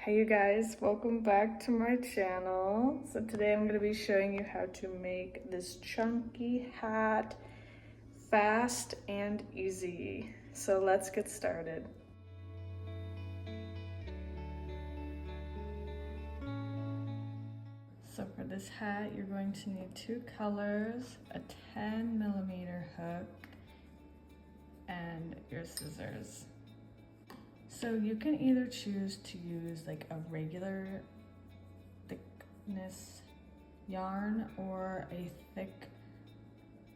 Hey you guys, welcome back to my channel. So today I'm going to be showing you how to make this chunky hat fast and easy. So let's get started. So for this hat, you're going to need two colors, a 10mm hook, and your scissors. So you can either choose to use like a regular thickness yarn or a thick,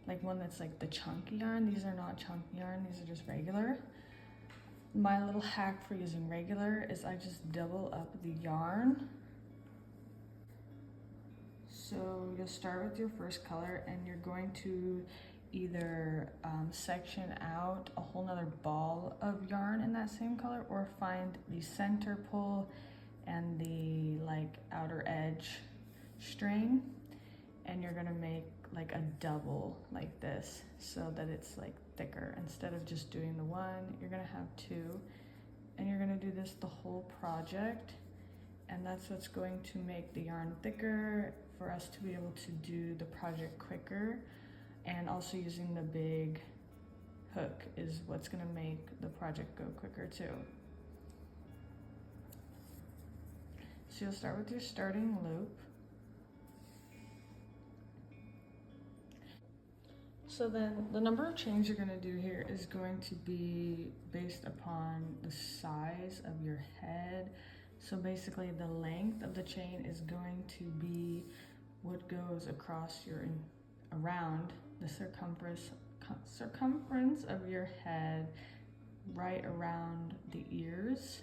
like one that's like the chunky yarn. These are not chunky yarn, these are just regular. My little hack for using regular is I just double up the yarn. So you'll start with your first color and you're going to either section out a whole nother ball of yarn in that same color, or find the center pull and the like outer edge string, and you're gonna make like a double like this so that it's like thicker. Instead of just doing the one, you're gonna have two, and you're gonna do this the whole project, and that's what's going to make the yarn thicker for us to be able to do the project quicker. And also using the big hook is what's gonna make the project go quicker too. So you'll start with your starting loop. So then the number of chains you're gonna do here is going to be based upon the size of your head. So basically the length of the chain is going to be what goes across around the circumference of your head, right around the ears.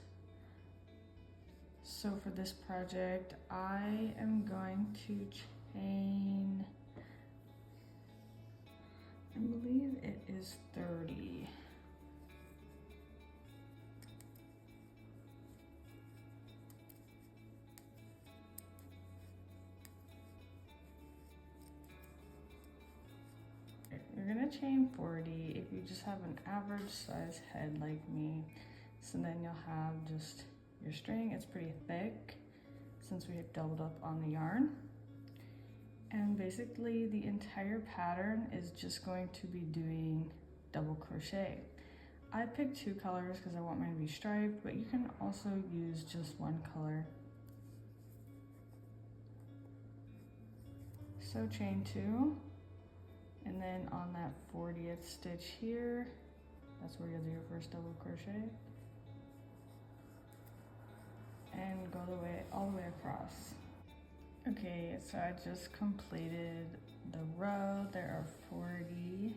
So for this project, I am going to chain, I believe it is 30. You're gonna chain 40 if you just have an average size head like me. So then you'll have just your string. It's pretty thick since we have doubled up on the yarn. And basically the entire pattern is just going to be doing double crochet. I picked two colors because I want mine to be striped, but you can also use just one color. So chain 2. And then on that 40th stitch here, that's where you'll do your first double crochet. And go all the way across. Okay, so I just completed the row. There are 40.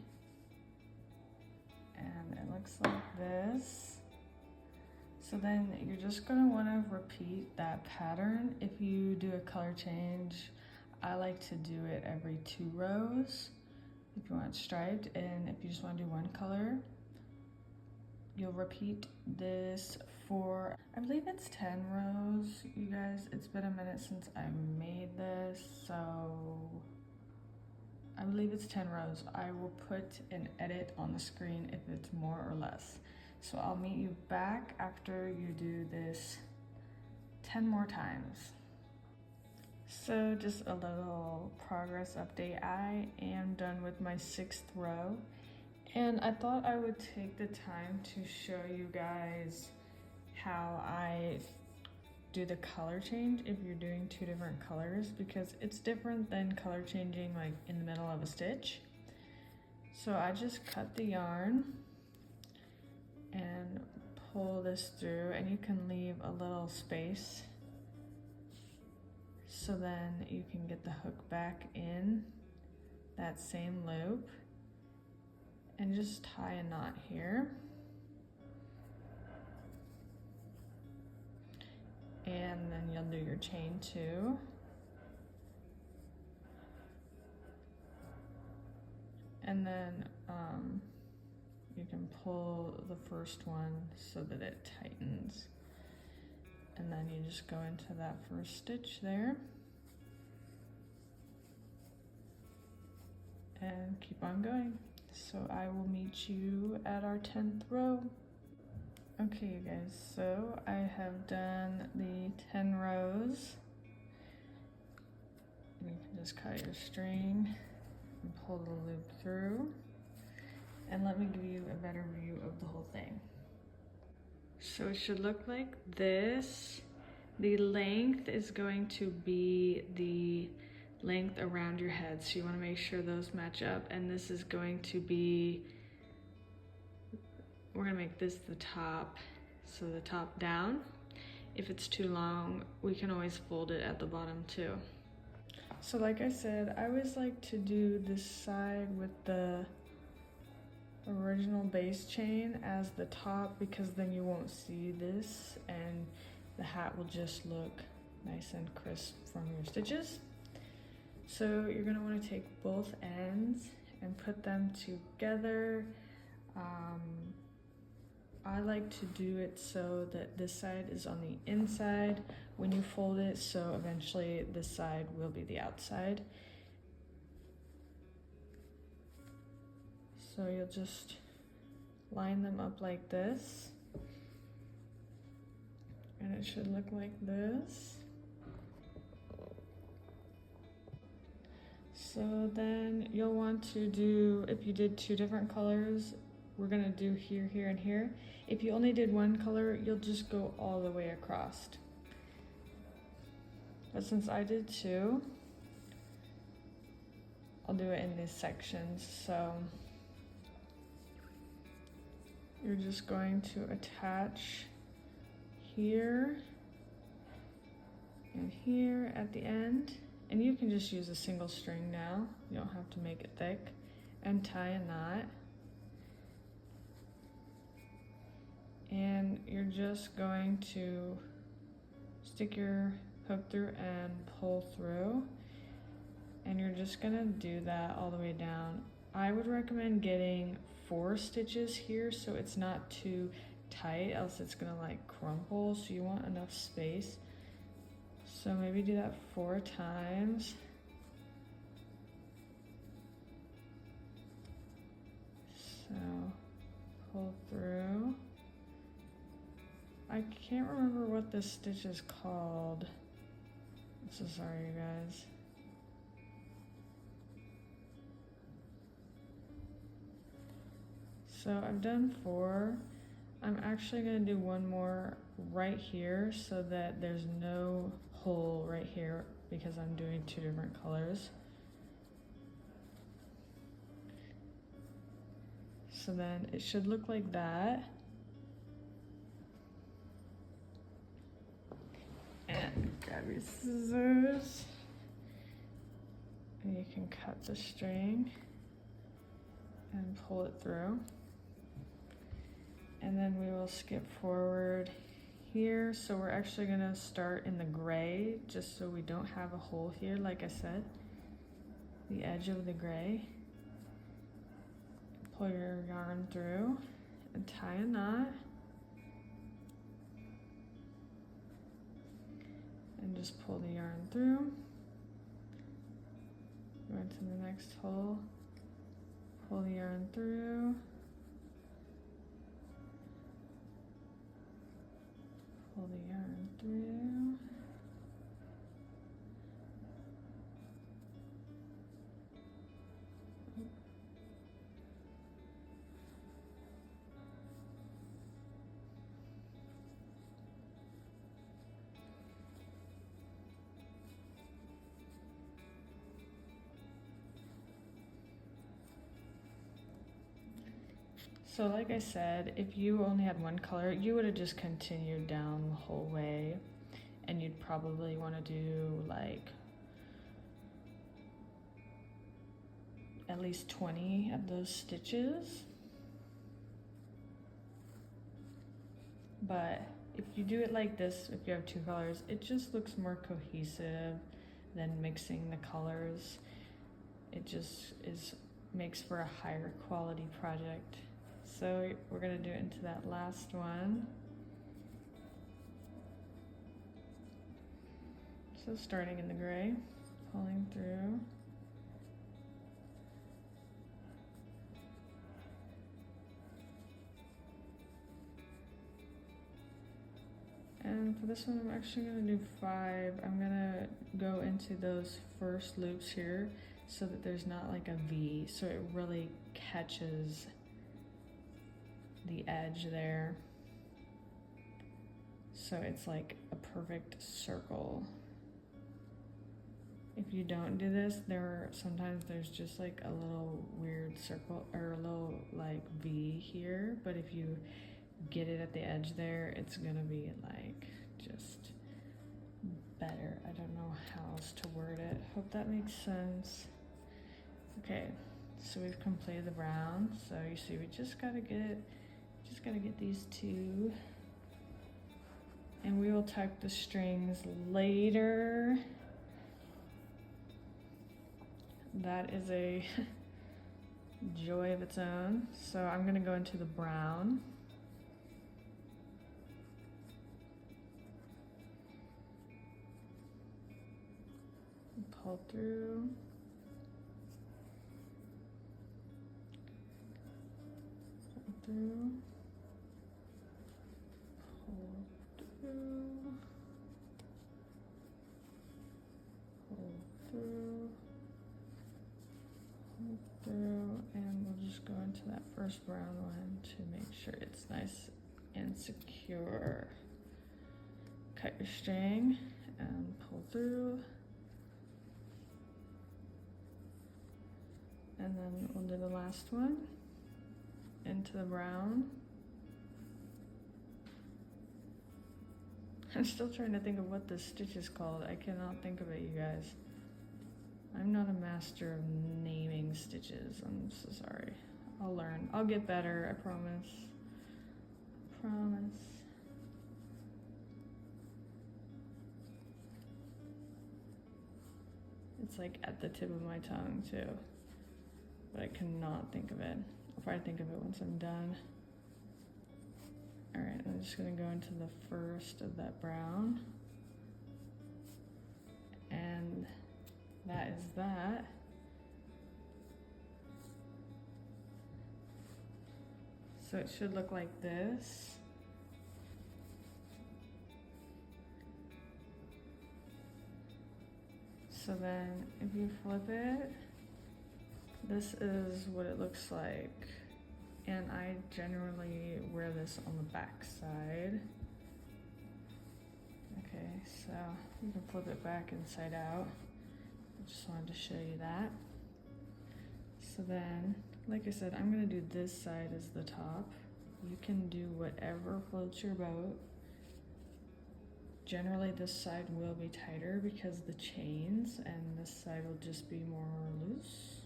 And it looks like this. So then you're just gonna wanna repeat that pattern. If you do a color change, I like to do it every 2 rows. If you want it striped, and if you just want to do one color, you'll repeat this for, I believe it's 10 rows, you guys. It's been a minute since I made this, so I believe it's 10 rows. I will put an edit on the screen if it's more or less. So I'll meet you back after you do this 10 more times. So just a little progress update. I am done with my 6th row, and I thought I would take the time to show you guys how I do the color change if you're doing 2 different colors, because it's different than color changing like in the middle of a stitch. So I just cut the yarn and pull this through, and you can leave a little space so then you can get the hook back in that same loop and just tie a knot here. And then you'll do your chain 2. And then you can pull the first one so that it tightens. And then you just go into that first stitch there and keep on going. So I will meet you at our 10th row. Okay, you guys, so I have done the 10 rows. You can just cut your string and pull the loop through. And let me give you a better view of the whole thing. So it should look like this. The length is going to be the length around your head, so you want to make sure those match up. And this is going to be, we're going to make this the top, so the top down. If it's too long, we can always fold it at the bottom too. So like I said, I always like to do this side with the original base chain as the top, because then you won't see this and the hat will just look nice and crisp from your stitches. So you're going to want to take both ends and put them together. I like to do it so that this side is on the inside when you fold it, so eventually this side will be the outside. So you'll just line them up like this, and it should look like this. So then you'll want to do, if you did 2 different colors, we're gonna do here, here, and here. If you only did 1 color, you'll just go all the way across. But since I did 2, I'll do it in these sections. So you're just going to attach here and here at the end. And you can just use a single string now. You don't have to make it thick. And tie a knot. And you're just going to stick your hook through and pull through. And you're just gonna do that all the way down. I would recommend getting 4 stitches here so it's not too tight, else it's gonna like crumple, so you want enough space. So maybe do that 4 times. So pull through. I can't remember what this stitch is called. I'm so sorry, you guys. So I've done 4. I'm actually gonna do 1 more right here so that there's no hole right here because I'm doing 2 different colors. So then it should look like that. And grab your scissors and you can cut the string and pull it through. And then we will skip forward here. So we're actually gonna start in the gray just so we don't have a hole here, like I said. The edge of the gray. Pull your yarn through and tie a knot. And just pull the yarn through. Go into the next hole. Pull the yarn through. Pull the yarn through. So like I said, if you only had 1 color, you would have just continued down the whole way, and you'd probably want to do like at least 20 of those stitches. But if you do it like this, if you have 2 colors, it just looks more cohesive than mixing the colors. It just makes for a higher quality project. So we're gonna do it into that last one. So starting in the gray, pulling through. And for this one, I'm actually gonna do 5. I'm gonna go into those first loops here so that there's not like a V, so it really catches the edge there. So it's like a perfect circle. If you don't do this, sometimes there's just like a little weird circle or a little like V here, but if you get it at the edge there, it's gonna be like just better. I don't know how else to word it. Hope that makes sense. Okay, so we've completed the brown. So you see, we just gotta get these 2, and we will tuck the strings later. That is a joy of its own. So I'm gonna go into the brown. Pull through. Pull through. Pull through. Pull through. Pull through. And we'll just go into that first brown one to make sure it's nice and secure. Cut your string and pull through. And then we'll do the last one into the brown. I'm still trying to think of what this stitch is called. I cannot think of it, you guys. I'm not a master of naming stitches. I'm so sorry. I'll learn. I'll get better, I promise. Promise. It's like at the tip of my tongue too, but I cannot think of it. I'll probably think of it once I'm done. All right, I'm just gonna go into the first of that brown. And that is that. So it should look like this. So then if you flip it, this is what it looks like. And I generally wear this on the back side. Okay, so you can flip it back inside out. I just wanted to show you that. So then, like I said, I'm gonna do this side as the top. You can do whatever floats your boat. Generally this side will be tighter because of the chains, and this side will just be more loose.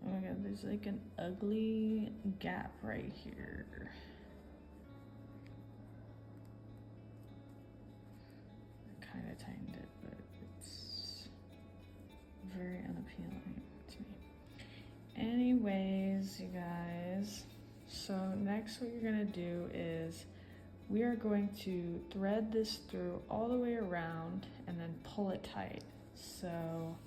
Oh my god, there's like an ugly gap right here. I kind of tightened it, but it's very unappealing to me. Anyways, you guys, so next what you're gonna do is we are going to thread this through all the way around and then pull it tight. So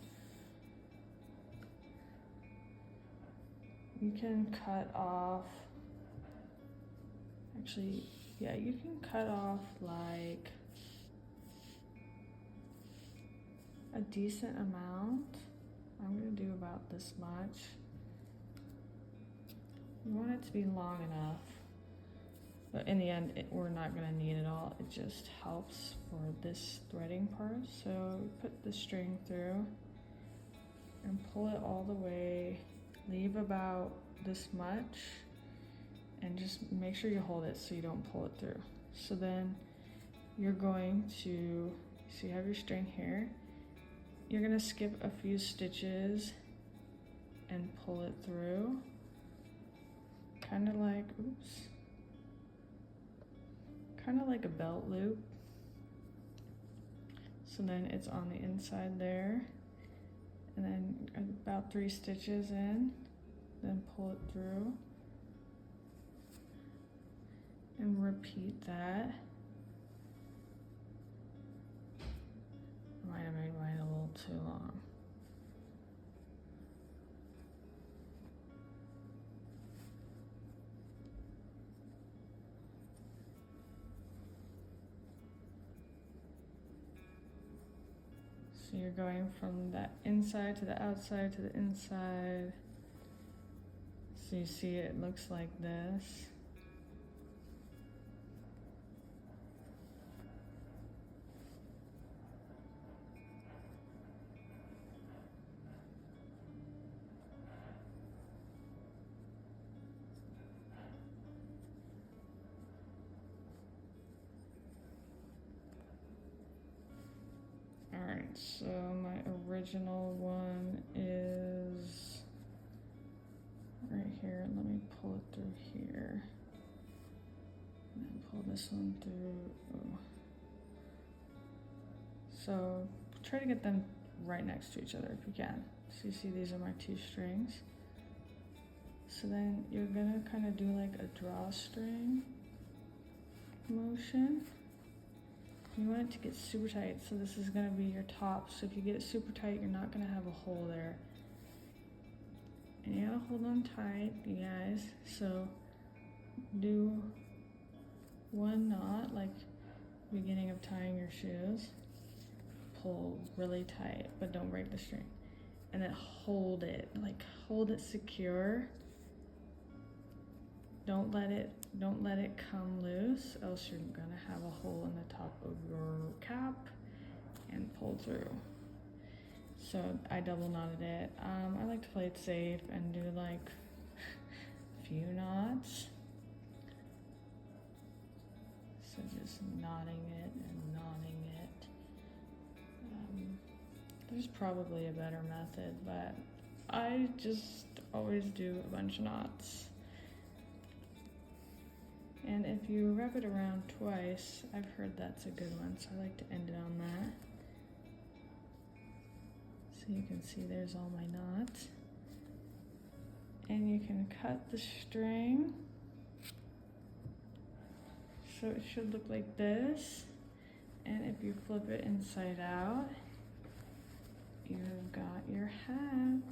you can cut off, actually, yeah, you can cut off like a decent amount. I'm gonna do about this much. You want it to be long enough, but in the end, we're not gonna need it all. It just helps for this threading part. So put the string through and pull it all the way. Leave about this much and just make sure you hold it so you don't pull it through. So then you're going to, so you have your string here, you're gonna skip a few stitches and pull it through, kind of like, oops, kind of like a belt loop. So then it's on the inside there. And then about 3 stitches in, then pull it through and repeat that. I might have made mine a little too long. So you're going from that inside to the outside to the inside. So you see it looks like this. Alright, so my original one is right here. Let me pull it through here. And then pull this one through. Oh. So try to get them right next to each other if you can. So you see these are my 2 strings. So then you're gonna kind of do like a drawstring motion. You want it to get super tight, so this is gonna be your top. So if you get it super tight, you're not gonna have a hole there. And you gotta hold on tight, you guys. So do 1 knot, like beginning of tying your shoes. Pull really tight, but don't break the string. And then hold it, like hold it secure. Don't let it come loose, else you're gonna have a hole in the top of your cap and pull through. So I double knotted it. I like to play it safe and do like a few knots. So just knotting it and knotting it. There's probably a better method, but I just always do a bunch of knots. And if you wrap it around twice, I've heard that's a good one, so I like to end it on that. So you can see there's all my knots. And you can cut the string. So it should look like this. And if you flip it inside out, you've got your hat.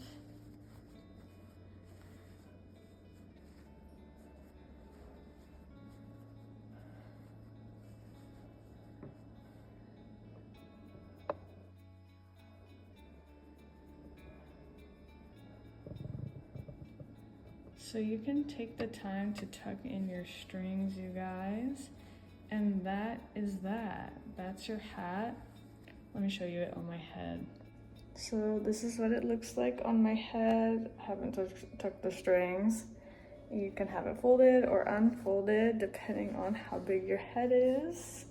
So you can take the time to tuck in your strings, you guys. And that is that. That's your hat. Let me show you it on my head. So this is what it looks like on my head. I haven't tucked the strings. You can have it folded or unfolded depending on how big your head is.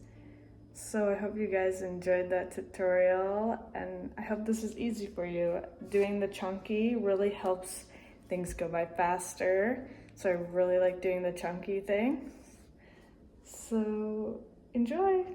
So I hope you guys enjoyed that tutorial, and I hope this is easy for you. Doing the chunky really helps things go by faster. So I really like doing the chunky thing. So enjoy.